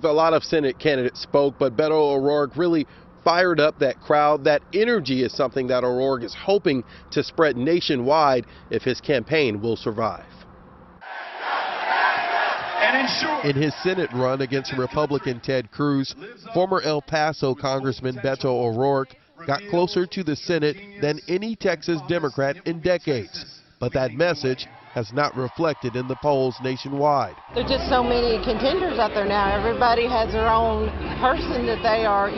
A lot of Senate candidates spoke, but Beto O'Rourke really fired up that crowd. That energy is something that O'Rourke is hoping to spread nationwide if his campaign will survive. In his Senate run against Republican Ted Cruz, former El Paso Congressman Beto O'Rourke got closer to the Senate than any Texas Democrat in decades. But that message has not reflected in the polls nationwide. There's just so many contenders out there now. Everybody has their own person that they are,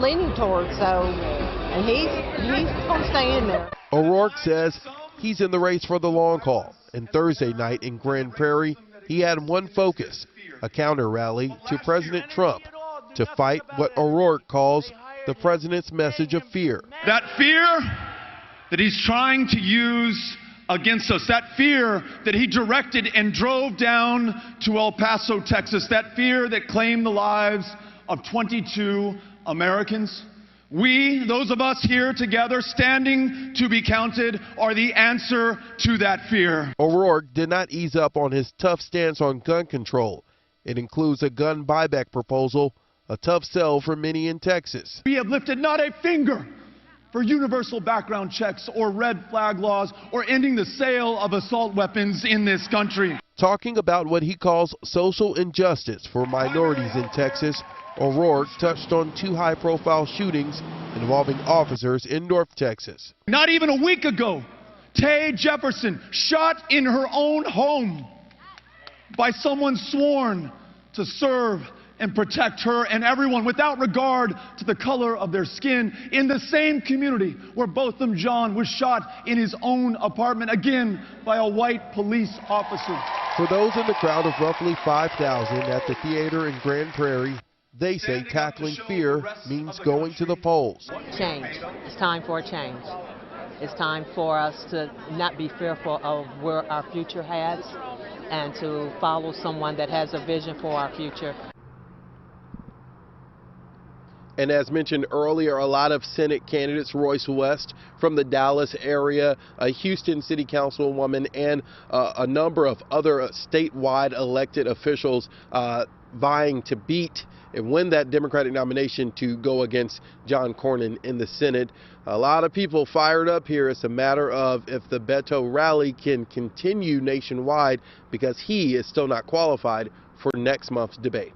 leaning towards. So, and he's going to stay in there. O'Rourke says he's in the race for the long haul. And Thursday night in Grand Prairie, he had one focus, a counter rally to President Trump to fight what O'Rourke calls the president's message of fear. That fear that he's trying to use against us, that fear that he directed and drove down to El Paso, Texas, that fear that claimed the lives of 22 Americans. We, those of us here together, standing to be counted, are the answer to that fear. O'Rourke did not ease up on his tough stance on gun control. It includes a gun buyback proposal, a tough sell for many in Texas. We have lifted not a finger for universal background checks or red flag laws or ending the sale of assault weapons in this country. Talking about what he calls social injustice for minorities in Texas, O'Rourke touched on two high-profile shootings involving officers in North Texas. Not even a week ago, Tay Jefferson shot in her own home by someone sworn to serve and protect her and everyone without regard to the color of their skin, in the same community where Botham Jean was shot in his own apartment, again by a white police officer. For those in the crowd of roughly 5,000 at the theater in Grand Prairie, they say tackling fear means going to the polls. Change. It's time for a change. It's time for us to not be fearful of where our future heads and to follow someone that has a vision for our future. And as mentioned earlier, a lot of Senate candidates, Royce West from the Dallas area, a Houston City Councilwoman, and a number of other statewide elected officials vying to beat and win that Democratic nomination to go against John Cornyn in the Senate. A lot of people fired up here. It's a matter of if the Beto rally can continue nationwide, because he is still not qualified for next month's debate.